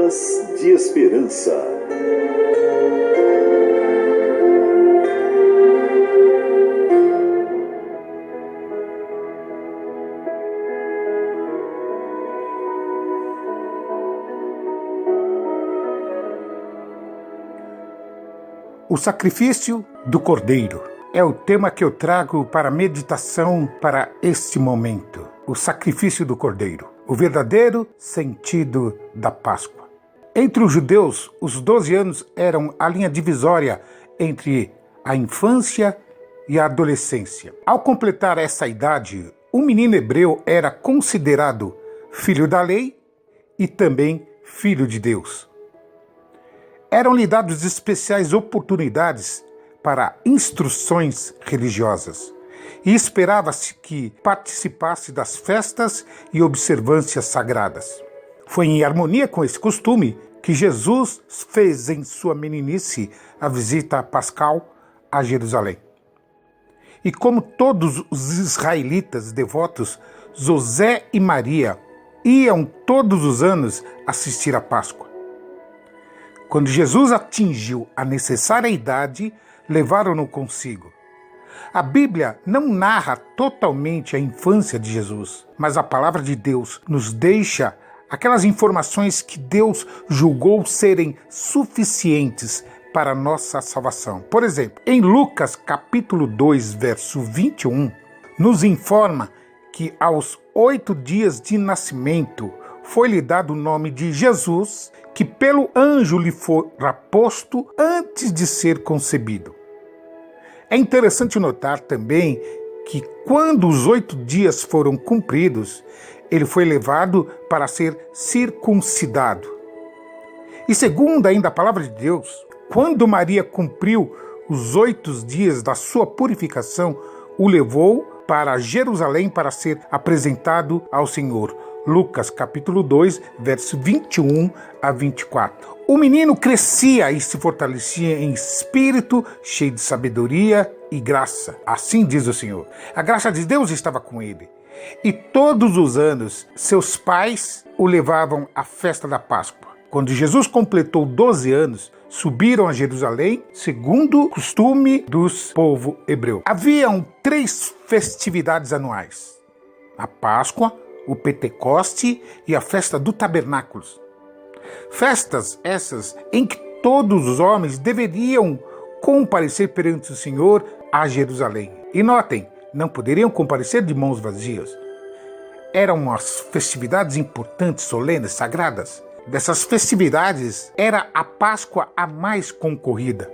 Palavras de Esperança. O sacrifício do Cordeiro é o tema que eu trago para meditação para este momento. O sacrifício do Cordeiro, o verdadeiro sentido da Páscoa. Entre os judeus, os 12 anos eram a linha divisória entre a infância e a adolescência. Ao completar essa idade, o menino hebreu era considerado filho da lei e também filho de Deus. Eram-lhe dadas especiais oportunidades para instruções religiosas e esperava-se que participasse das festas e observâncias sagradas. Foi em harmonia com esse costume que Jesus fez em sua meninice a visita pascal a Jerusalém. E como todos os israelitas devotos, José e Maria iam todos os anos assistir à Páscoa. Quando Jesus atingiu a necessária idade, levaram-no consigo. A Bíblia não narra totalmente a infância de Jesus, mas a palavra de Deus nos deixa aquelas informações que Deus julgou serem suficientes para a nossa salvação. Por exemplo, em Lucas capítulo 2, verso 21, nos informa que aos 8 dias de nascimento foi-lhe dado o nome de Jesus, que pelo anjo lhe fora posto antes de ser concebido. É interessante notar também que quando os 8 dias foram cumpridos, ele foi levado para ser circuncidado. E segundo ainda a palavra de Deus, quando Maria cumpriu os 8 dias da sua purificação, o levou para Jerusalém para ser apresentado ao Senhor. Lucas capítulo 2, verso 21 a 24. O menino crescia e se fortalecia em espírito, cheio de sabedoria e graça. Assim diz o Senhor. A graça de Deus estava com ele. E todos os anos, seus pais o levavam à festa da Páscoa. Quando Jesus completou 12 anos, subiram a Jerusalém, segundo o costume dos povo hebreu. Haviam 3 festividades anuais: a Páscoa, o Pentecoste e a festa do Tabernáculos. Festas essas em que todos os homens deveriam comparecer perante o Senhor a Jerusalém. E notem, não poderiam comparecer de mãos vazias. Eram as festividades importantes, solenes, sagradas. Dessas festividades era a Páscoa a mais concorrida.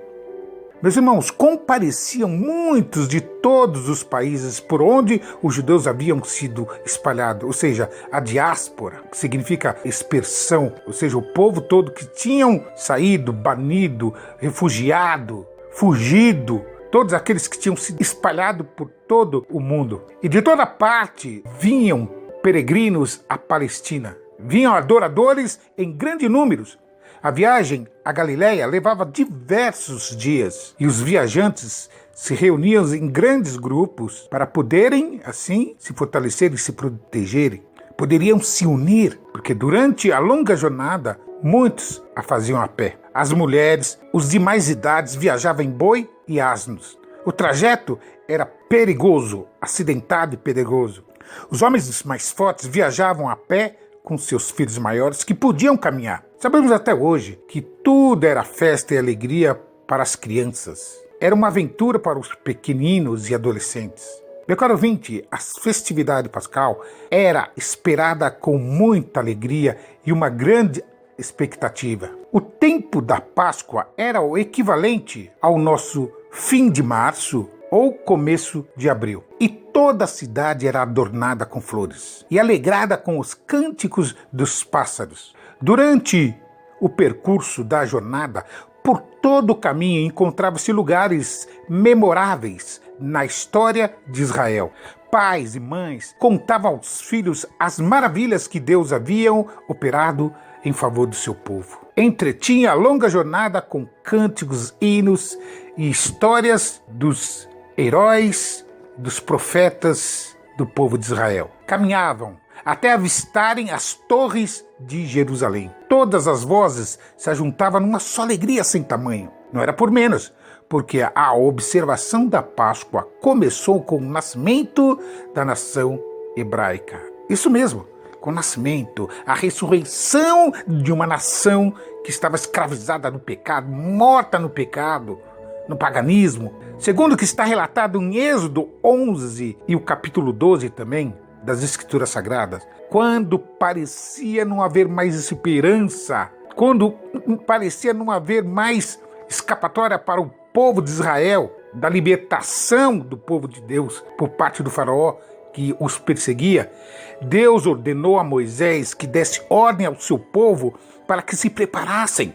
Meus irmãos, compareciam muitos de todos os países por onde os judeus haviam sido espalhados, ou seja, a diáspora, que significa dispersão, ou seja, o povo todo que tinham saído, banido, refugiado, fugido, todos aqueles que tinham sido espalhados por todo o mundo. E de toda parte vinham peregrinos à Palestina, vinham adoradores em grandes números. A viagem à Galileia levava diversos dias e os viajantes se reuniam em grandes grupos para poderem, assim, se fortalecerem e se protegerem. Poderiam se unir, porque durante a longa jornada, muitos a faziam a pé. As mulheres, os de mais idades viajavam em boi e asnos. O trajeto era perigoso, acidentado e perigoso. Os homens mais fortes viajavam a pé com seus filhos maiores que podiam caminhar. Sabemos até hoje que tudo era festa e alegria para as crianças. Era uma aventura para os pequeninos e adolescentes. Meu caro ouvinte, a festividade pascal era esperada com muita alegria e uma grande expectativa. O tempo da Páscoa era o equivalente ao nosso fim de março ou começo de abril. E toda a cidade era adornada com flores e alegrada com os cânticos dos pássaros. Durante o percurso da jornada, por todo o caminho encontravam-se lugares memoráveis na história de Israel. Pais e mães contavam aos filhos as maravilhas que Deus havia operado em favor do seu povo. Entretinha a longa jornada com cânticos, hinos e histórias dos heróis, dos profetas do povo de Israel. Caminhavam até avistarem as torres de Jerusalém. Todas as vozes se ajuntavam numa só alegria sem tamanho. Não era por menos, porque a observação da Páscoa começou com o nascimento da nação hebraica. Isso mesmo, com o nascimento, a ressurreição de uma nação que estava escravizada no pecado, morta no pecado, no paganismo. Segundo o que está relatado em Êxodo 11 e o capítulo 12 também, das Escrituras Sagradas, quando parecia não haver mais esperança, quando parecia não haver mais escapatória para o povo de Israel, da libertação do povo de Deus por parte do faraó que os perseguia, Deus ordenou a Moisés que desse ordem ao seu povo para que se preparassem,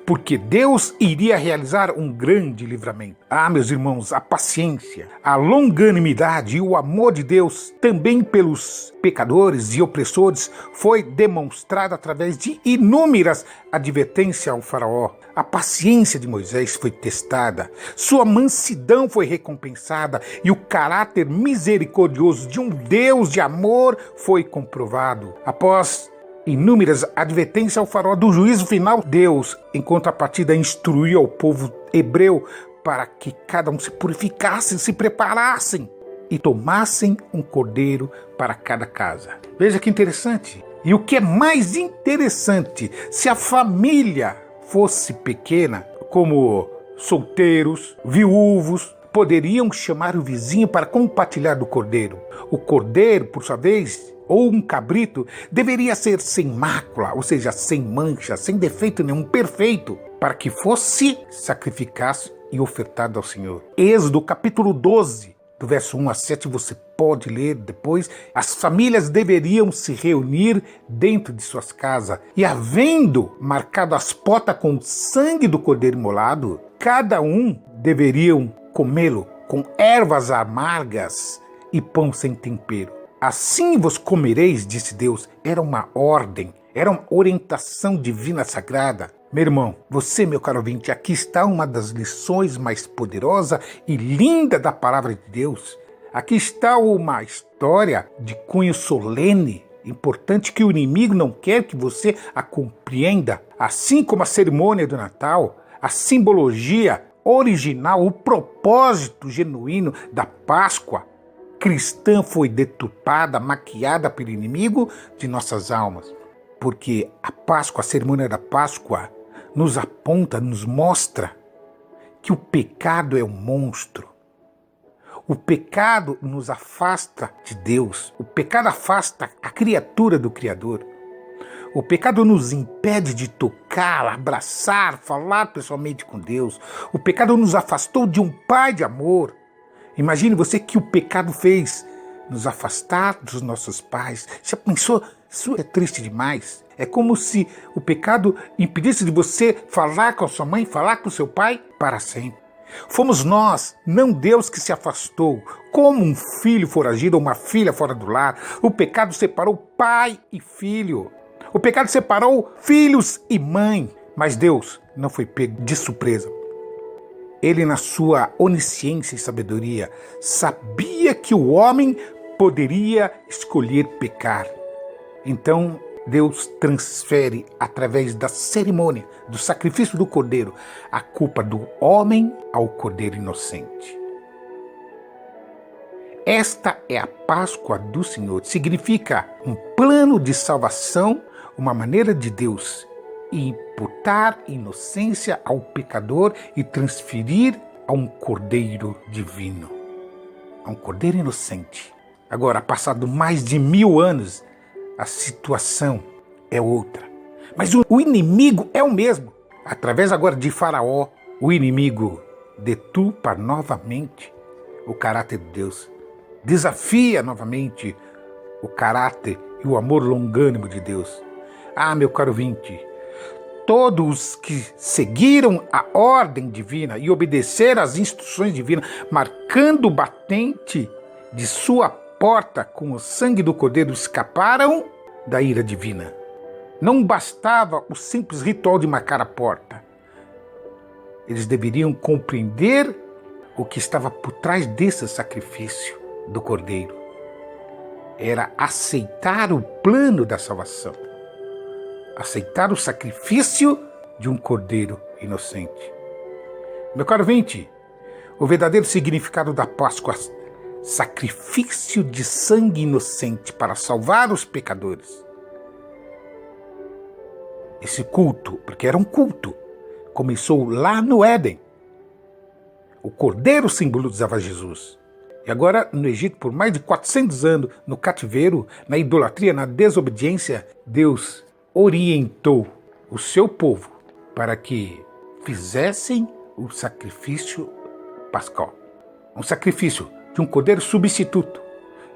porque Deus iria realizar um grande livramento. Ah, meus irmãos, a paciência, a longanimidade e o amor de Deus também pelos pecadores e opressores foi demonstrado através de inúmeras advertências ao faraó. A paciência de Moisés foi testada, sua mansidão foi recompensada e o caráter misericordioso de um Deus de amor foi comprovado. Após inúmeras advertências ao faraó do juízo final, Deus, em contrapartida, instruiu ao povo hebreu para que cada um se purificasse, se preparassem e tomassem um cordeiro para cada casa. Veja que interessante. E o que é mais interessante, se a família fosse pequena, como solteiros, viúvos, poderiam chamar o vizinho para compartilhar do cordeiro. O cordeiro, por sua vez, ou um cabrito, deveria ser sem mácula, ou seja, sem mancha, sem defeito nenhum, perfeito, para que fosse sacrificado e ofertado ao Senhor. Êxodo capítulo 12, do verso 1 a 7, você pode ler depois. As famílias deveriam se reunir dentro de suas casas e, havendo marcado as portas com o sangue do cordeiro imolado, cada um deveriam comê-lo com ervas amargas e pão sem tempero. Assim vos comereis, disse Deus. Era uma ordem, era uma orientação divina sagrada. Meu irmão, você, meu caro ouvinte, aqui está uma das lições mais poderosas e lindas da palavra de Deus. Aqui está uma história de cunho solene, importante, que o inimigo não quer que você a compreenda. Assim como a cerimônia do Natal, a simbologia original, o propósito genuíno da Páscoa cristã foi deturpada, maquiada pelo inimigo de nossas almas. Porque a Páscoa, a cerimônia da Páscoa, nos aponta, nos mostra que o pecado é um monstro. O pecado nos afasta de Deus. O pecado afasta a criatura do Criador. O pecado nos impede de tocar, abraçar, falar pessoalmente com Deus. O pecado nos afastou de um Pai de amor. Imagine você que o pecado fez nos afastar dos nossos pais. Já pensou? Isso é triste demais. É como se o pecado impedisse de você falar com a sua mãe, falar com o seu pai para sempre. Fomos nós, não Deus, que se afastou. Como um filho foragido ou uma filha fora do lar, o pecado separou pai e filho. O pecado separou filhos e mãe. Mas Deus não foi pego de surpresa. Ele, na sua onisciência e sabedoria, sabia que o homem poderia escolher pecar. Então, Deus transfere, através da cerimônia, do sacrifício do cordeiro, a culpa do homem ao cordeiro inocente. Esta é a Páscoa do Senhor. Significa um plano de salvação, uma maneira de Deus imputar inocência ao pecador e transferir a um cordeiro divino, a um cordeiro inocente. Agora, passado mais de 1000 anos, a situação é outra. Mas o inimigo é o mesmo. Através agora de Faraó, o inimigo deturpa novamente o caráter de Deus. Desafia novamente o caráter e o amor longânimo de Deus. Ah, meu caro ouvinte, todos que seguiram a ordem divina e obedeceram às instruções divinas, marcando o batente de sua porta com o sangue do cordeiro, escaparam da ira divina. Não bastava o simples ritual de marcar a porta. Eles deveriam compreender o que estava por trás desse sacrifício do cordeiro. era aceitar o plano da salvação, aceitar o sacrifício de um cordeiro inocente. Meu caro ouvinte, o verdadeiro significado da Páscoa, sacrifício de sangue inocente para salvar os pecadores. Esse culto, porque era um culto, começou lá no Éden. O cordeiro simbolizava Jesus. E agora, no Egito, por mais de 400 anos, no cativeiro, na idolatria, na desobediência, Deus orientou o seu povo para que fizessem o sacrifício pascal. Um sacrifício de um cordeiro substituto.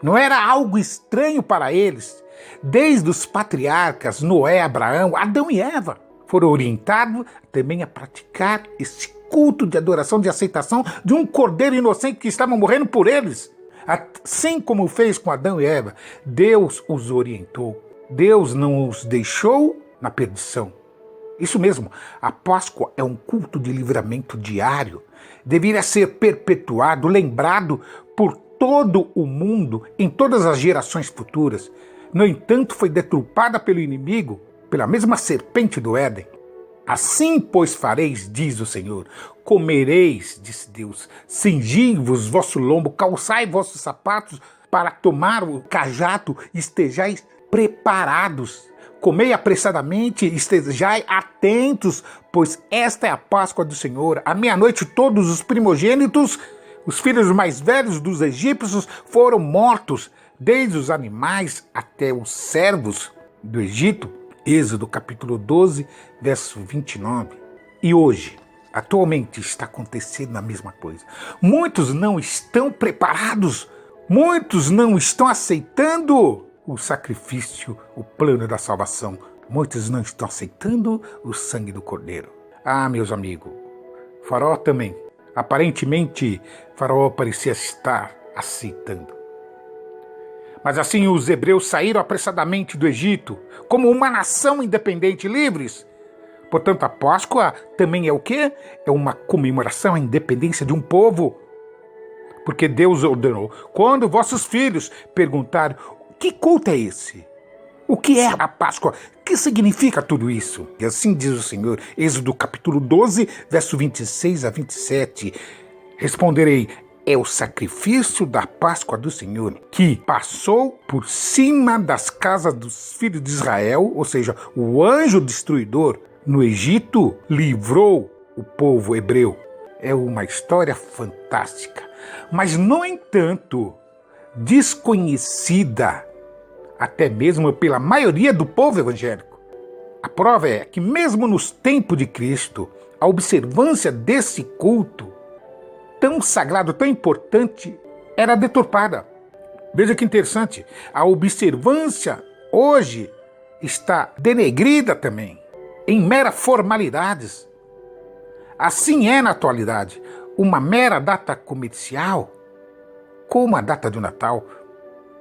Não era algo estranho para eles. Desde os patriarcas, Noé, Abraão, Adão e Eva, foram orientados também a praticar esse culto de adoração, de aceitação de um cordeiro inocente que estava morrendo por eles. Assim como fez com Adão e Eva, Deus os orientou. Deus não os deixou na perdição. Isso mesmo, a Páscoa é um culto de livramento diário. Deveria ser perpetuado, lembrado por todo o mundo, em todas as gerações futuras. No entanto, foi deturpada pelo inimigo, pela mesma serpente do Éden. Assim, pois, fareis, diz o Senhor, comereis, disse Deus, cingi-vos vosso lombo, calçai vossos sapatos para tomar o cajado, estejais preparados. Comei apressadamente, estejai atentos, pois esta é a Páscoa do Senhor. À meia-noite todos os primogênitos, os filhos mais velhos dos egípcios foram mortos, desde os animais até os servos do Egito. Êxodo capítulo 12, verso 29. E hoje, atualmente, está acontecendo a mesma coisa. Muitos não estão preparados, muitos não estão aceitando o sacrifício, o plano da salvação. Muitos não estão aceitando o sangue do Cordeiro. Ah, meus amigos, Faraó também. Aparentemente, Faraó parecia estar aceitando. Mas assim os hebreus saíram apressadamente do Egito, como uma nação independente, livres. Portanto, a Páscoa também é o quê? É uma comemoração à independência de um povo. Porque Deus ordenou, quando vossos filhos perguntarem, que culto é esse? O que é a Páscoa? O que significa tudo isso? E assim diz o Senhor, Êxodo capítulo 12, verso 26 a 27. Responderei, é o sacrifício da Páscoa do Senhor, que passou por cima das casas dos filhos de Israel, ou seja, o anjo destruidor no Egito livrou o povo hebreu. É uma história fantástica, mas, no entanto, desconhecida até mesmo pela maioria do povo evangélico. A prova é que mesmo nos tempos de Cristo, a observância desse culto tão sagrado, tão importante, era deturpada. Veja que interessante, a observância hoje está denegrida também, em meras formalidades. Assim é na atualidade, uma mera data comercial, como a data do Natal,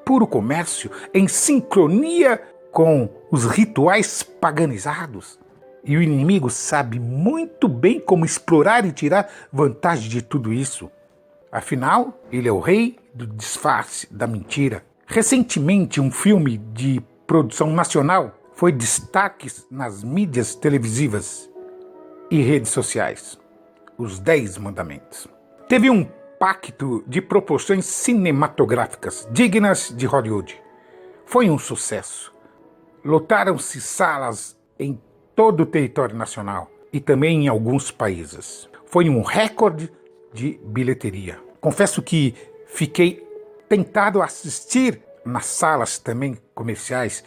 puro comércio, em sincronia com os rituais paganizados. E o inimigo sabe muito bem como explorar e tirar vantagem de tudo isso. Afinal, ele é o rei do disfarce, da mentira. Recentemente, um filme de produção nacional foi destaque nas mídias televisivas e redes sociais. Os 10 Mandamentos. Teve um pacto de proporções cinematográficas dignas de Hollywood. Foi um sucesso. Lotaram-se salas em todo o território nacional e também em alguns países. Foi um recorde de bilheteria. Confesso que fiquei tentado a assistir nas salas também comerciais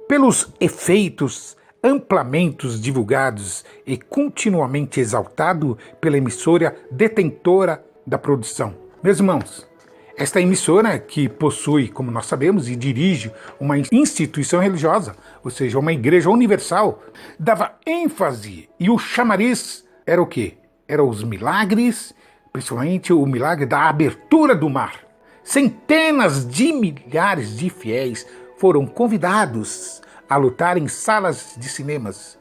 pelos efeitos amplamente divulgados e continuamente exaltado pela emissora detentora da produção. Meus irmãos, esta emissora, que possui, como nós sabemos, e dirige uma instituição religiosa, ou seja, uma igreja universal, dava ênfase, e o chamariz era o quê? Eram os milagres, principalmente o milagre da abertura do mar. Centenas de milhares de fiéis foram convidados a lutar em salas de cinemas,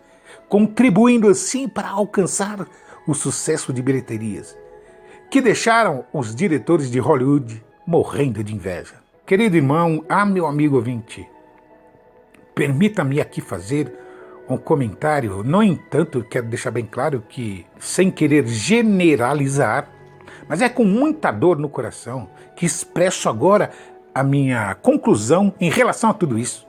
contribuindo assim para alcançar o sucesso de bilheterias, que deixaram os diretores de Hollywood morrendo de inveja. Querido irmão, meu amigo ouvinte, permita-me aqui fazer um comentário. No entanto, quero deixar bem claro que, sem querer generalizar, mas é com muita dor no coração que expresso agora a minha conclusão em relação a tudo isso.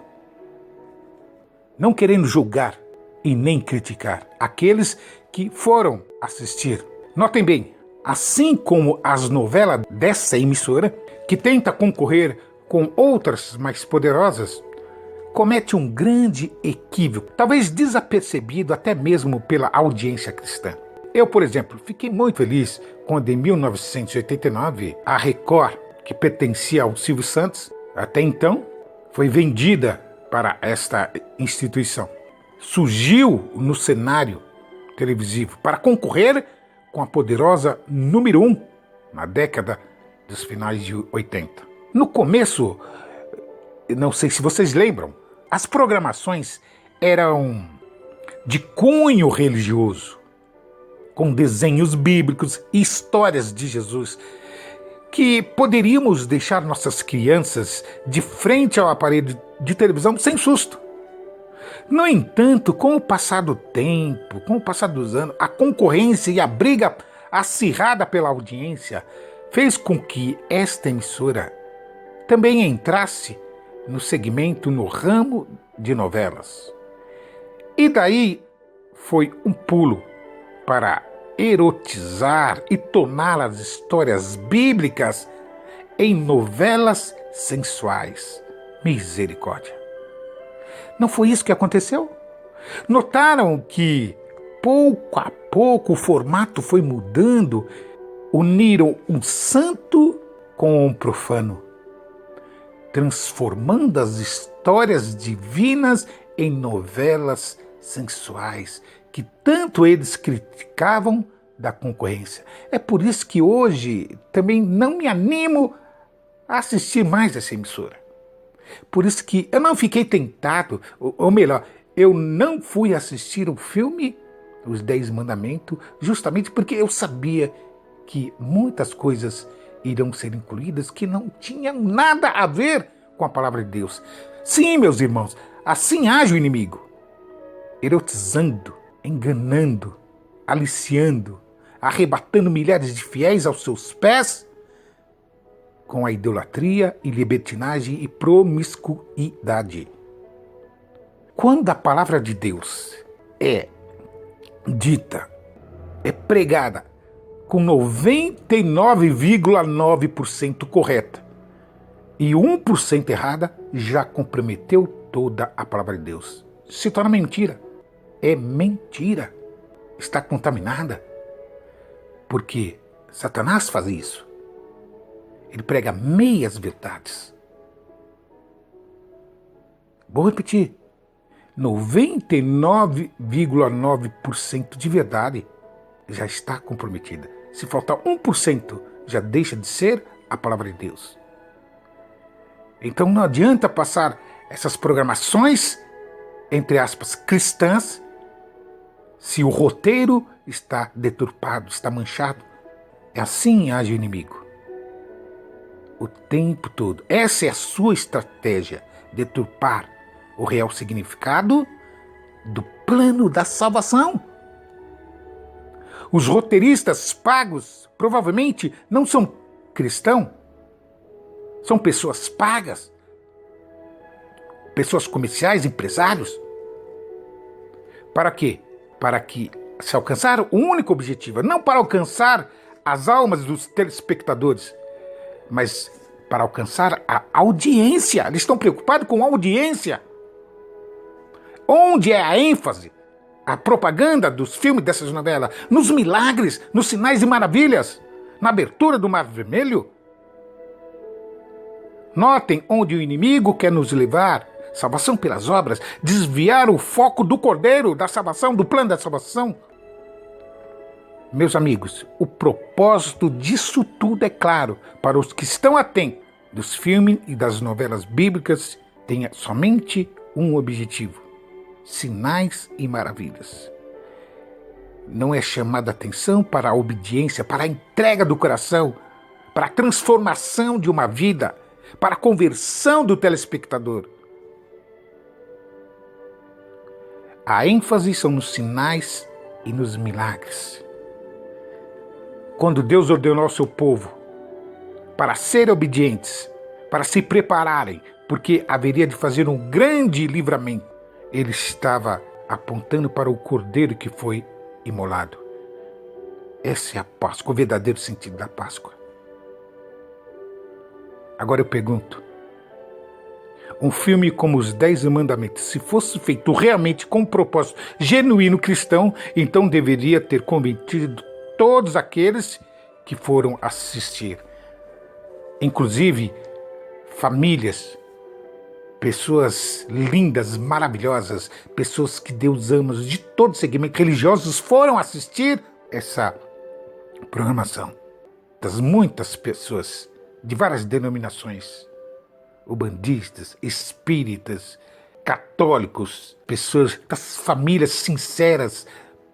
Não querendo julgar e nem criticar aqueles que foram assistir. Notem bem, assim como as novelas dessa emissora, que tenta concorrer com outras mais poderosas, comete um grande equívoco, talvez desapercebido até mesmo pela audiência cristã. Eu, por exemplo, fiquei muito feliz quando em 1989 a Record, que pertencia ao Silvio Santos, até então, foi vendida para esta instituição. Surgiu no cenário televisivo para concorrer com a poderosa número 1 na década dos finais de 80. No começo, não sei se vocês lembram, as programações eram de cunho religioso, com desenhos bíblicos e histórias de Jesus, que poderíamos deixar nossas crianças de frente ao aparelho de televisão sem susto. No entanto, com o passar do tempo, com o passar dos anos, a concorrência e a briga acirrada pela audiência fez com que esta emissora também entrasse no segmento, no ramo de novelas. E daí foi um pulo para erotizar e tornar as histórias bíblicas em novelas sensuais. Misericórdia. Não foi isso que aconteceu? Notaram que, pouco a pouco, o formato foi mudando, uniram um santo com um profano, transformando as histórias divinas em novelas sensuais, que tanto eles criticavam da concorrência. É por isso que hoje também não me animo a assistir mais essa emissora. Por isso que eu não fiquei tentado, ou melhor, eu não fui assistir o filme Os 10 Mandamentos, justamente porque eu sabia que muitas coisas irão ser incluídas que não tinham nada a ver com a palavra de Deus. Sim, meus irmãos, assim age o inimigo, erotizando, enganando, aliciando, arrebatando milhares de fiéis aos seus pés, com a idolatria e libertinagem e promiscuidade. Quando a palavra de Deus é dita, é pregada com 99,9% correta e 1% errada, já comprometeu toda a palavra de Deus. Se torna mentira. É mentira. Está contaminada. Porque Satanás faz isso. Ele prega meias verdades. Vou repetir. 99,9% de verdade já está comprometida. Se faltar 1%, já deixa de ser a palavra de Deus. Então não adianta passar essas programações, entre aspas, cristãs, se o roteiro está deturpado, está manchado. É assim age o inimigo. O tempo todo. Essa é a sua estratégia, deturpar o real significado do plano da salvação. Os roteiristas pagos provavelmente não são cristãos, são pessoas pagas, pessoas comerciais, empresários. Para quê? Para que se alcançar o único objetivo, não para alcançar as almas dos telespectadores, mas para alcançar a audiência. Eles estão preocupados com a audiência. Onde é a ênfase? A propaganda dos filmes dessas novelas? Nos milagres, nos sinais e maravilhas? Na abertura do Mar Vermelho? Notem onde o inimigo quer nos levar. Salvação pelas obras. Desviar o foco do Cordeiro, da salvação, do plano da salvação. Meus amigos, o propósito disso tudo é claro. Para os que estão atentos dos filmes e das novelas bíblicas, tem somente um objetivo: sinais e maravilhas. Não é chamada atenção para a obediência, para a entrega do coração, para a transformação de uma vida, para a conversão do telespectador. A ênfase são nos sinais e nos milagres. Quando Deus ordenou ao seu povo para serem obedientes, para se prepararem, porque haveria de fazer um grande livramento, ele estava apontando para o cordeiro que foi imolado. Essa é a Páscoa, o verdadeiro sentido da Páscoa. Agora eu pergunto, um filme como Os 10 Mandamentos, se fosse feito realmente com um propósito genuíno cristão, então deveria ter convertido todos aqueles que foram assistir. Inclusive, famílias, pessoas lindas, maravilhosas, pessoas que Deus ama, de todo segmento religiosos, foram assistir essa programação. Das muitas pessoas de várias denominações, ubandistas, espíritas, católicos, pessoas das famílias sinceras,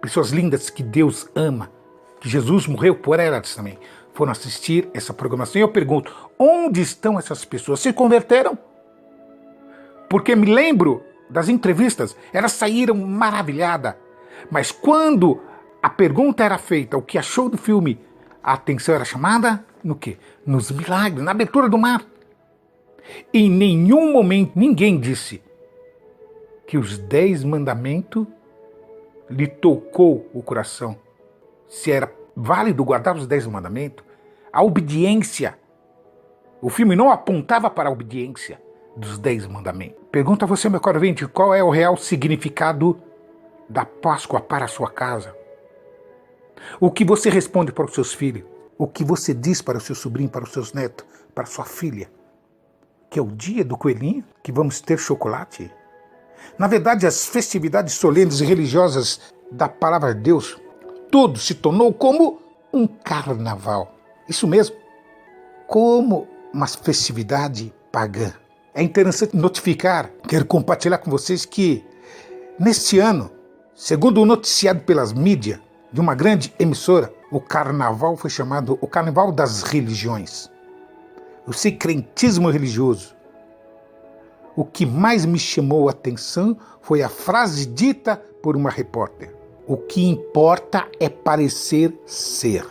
pessoas lindas que Deus ama, que Jesus morreu por elas também, foram assistir essa programação. E eu pergunto, onde estão essas pessoas? Se converteram? Porque me lembro das entrevistas, elas saíram maravilhadas, mas quando a pergunta era feita, o que achou do filme, a atenção era chamada no quê? Nos milagres, na abertura do mar. Em nenhum momento ninguém disse que os 10 mandamentos lhe tocou o coração. Se era válido guardar os 10 mandamentos, a obediência. O filme não apontava para a obediência dos 10 mandamentos. Pergunto a você, meu caro ouvinte, qual é o real significado da Páscoa para a sua casa? O que você responde para os seus filhos? O que você diz para o seu sobrinho, para os seus netos, para a sua filha? Que é o dia do coelhinho, que vamos ter chocolate? Na verdade, as festividades solenes e religiosas da palavra de Deus, tudo se tornou como um carnaval. Isso mesmo, como uma festividade pagã. É interessante notificar, quero compartilhar com vocês que, neste ano, segundo o noticiado pelas mídias de uma grande emissora, o carnaval foi chamado o Carnaval das Religiões. O secretismo religioso. O que mais me chamou a atenção foi a frase dita por uma repórter. O que importa é parecer ser.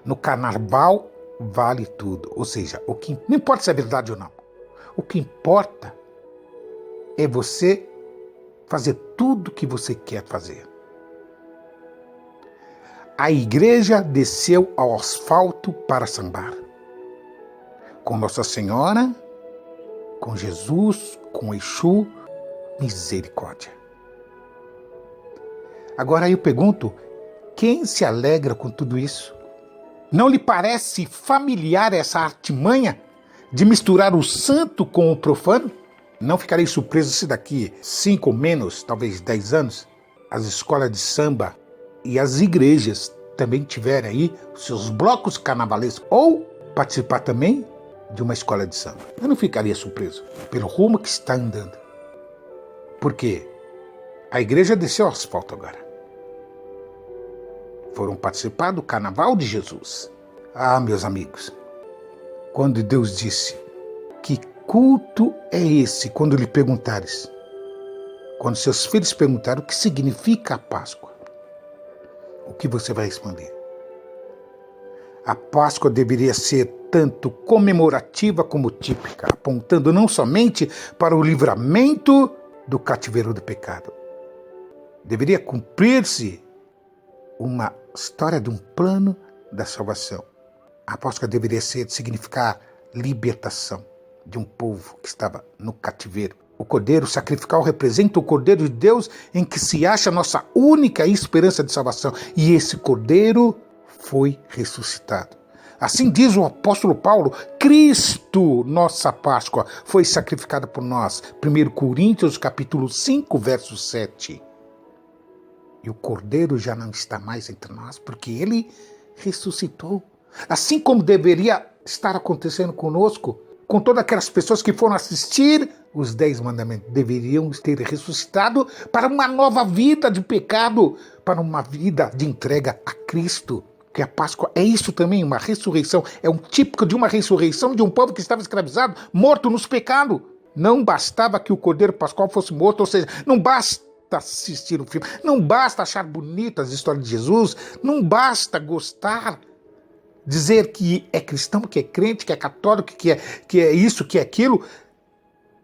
No carnaval vale tudo. Ou seja, não importa se é verdade ou não. O que importa é você fazer tudo o que você quer fazer. A igreja desceu ao asfalto para sambar. Com Nossa Senhora, com Jesus, com Exu, misericórdia. Agora eu pergunto, quem se alegra com tudo isso? Não lhe parece familiar essa artimanha de misturar o santo com o profano? Não ficarei surpreso se daqui 5 ou menos, talvez 10 anos, as escolas de samba e as igrejas também tiverem aí os seus blocos carnavalescos ou participar também de uma escola de samba. Eu não ficaria surpreso pelo rumo que está andando. Porque a igreja desceu ao asfalto agora. Foram participar do carnaval de Jesus. Ah, meus amigos, quando Deus disse, que culto é esse? Quando lhe perguntares, quando seus filhos perguntaram o que significa a Páscoa, o que você vai responder? A Páscoa deveria ser tanto comemorativa como típica, apontando não somente para o livramento do cativeiro do pecado. Deveria cumprir-se uma história de um plano da salvação. A Páscoa deveria significar libertação de um povo que estava no cativeiro. O cordeiro sacrificial representa o cordeiro de Deus em que se acha a nossa única esperança de salvação. E esse cordeiro foi ressuscitado. Assim diz o apóstolo Paulo, Cristo, nossa Páscoa, foi sacrificado por nós. 1 Coríntios capítulo 5, verso 7. E o cordeiro já não está mais entre nós, porque ele ressuscitou. Assim como deveria estar acontecendo conosco, com todas aquelas pessoas que foram assistir os 10 mandamentos, deveriam ter ressuscitado para uma nova vida de pecado, para uma vida de entrega a Cristo. Que a Páscoa é isso também, uma ressurreição. É um típico de uma ressurreição de um povo que estava escravizado, morto nos pecados. Não bastava que o Cordeiro Pascual fosse morto, ou seja, não basta assistir o filme, não basta achar bonitas as histórias de Jesus, não basta gostar, dizer que é cristão, que é crente, que é católico, que é isso, que é aquilo.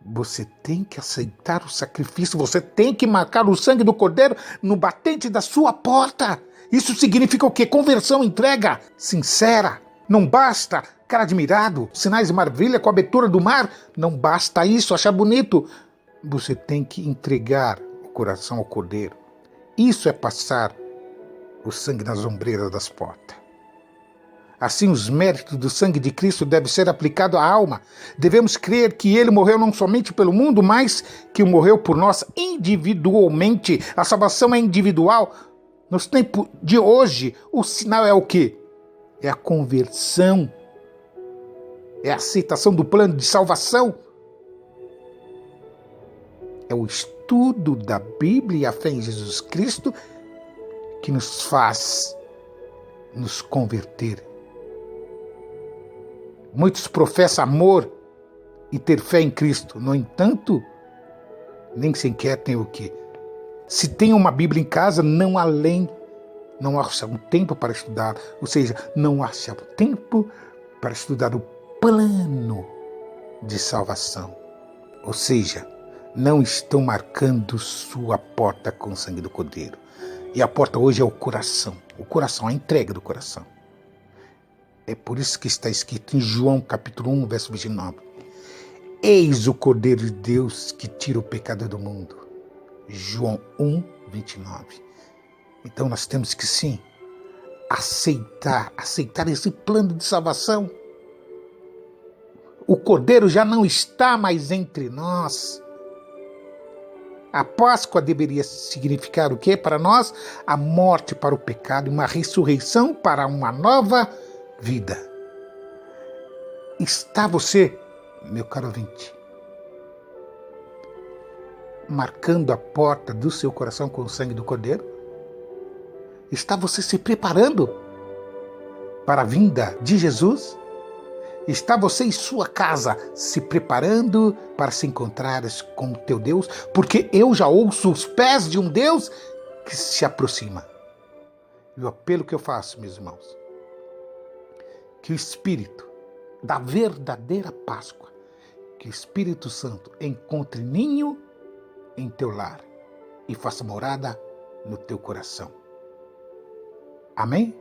Você tem que aceitar o sacrifício, você tem que marcar o sangue do Cordeiro no batente da sua porta. Isso significa o quê? Conversão, entrega sincera. Não basta cara admirado, sinais de maravilha com a abertura do mar. Não basta isso, achar bonito. Você tem que entregar o coração ao Cordeiro. Isso é passar o sangue nas ombreiras das portas. Assim, os méritos do sangue de Cristo devem ser aplicados à alma. Devemos crer que ele morreu não somente pelo mundo, mas que morreu por nós individualmente. A salvação é individual. Nos tempos de hoje, o sinal é o quê? É a conversão. É a aceitação do plano de salvação. É o estudo da Bíblia e a fé em Jesus Cristo que nos faz nos converter. Muitos professam amor e ter fé em Cristo. No entanto, nem sequer tem o quê? Se tem uma Bíblia em casa, não acha um tempo para estudar. Ou seja, não acha tempo para estudar o plano de salvação. Ou seja, não estão marcando sua porta com o sangue do Cordeiro. E a porta hoje é o coração. O coração, a entrega do coração. É por isso que está escrito em João capítulo 1, verso 29. Eis o Cordeiro de Deus que tira o pecado do mundo. João 1, 29. Então nós temos que sim, aceitar esse plano de salvação. O Cordeiro já não está mais entre nós. A Páscoa deveria significar o quê para nós? A morte para o pecado e uma ressurreição para uma nova vida. Está você, meu caro ouvinte, marcando a porta do seu coração com o sangue do Cordeiro? Está você se preparando para a vinda de Jesus? Está você em sua casa se preparando para se encontrar com o teu Deus? Porque eu já ouço os pés de um Deus que se aproxima. E o apelo que eu faço, meus irmãos, que o Espírito da verdadeira Páscoa, que o Espírito Santo encontre ninho em teu lar e faça morada no teu coração. Amém?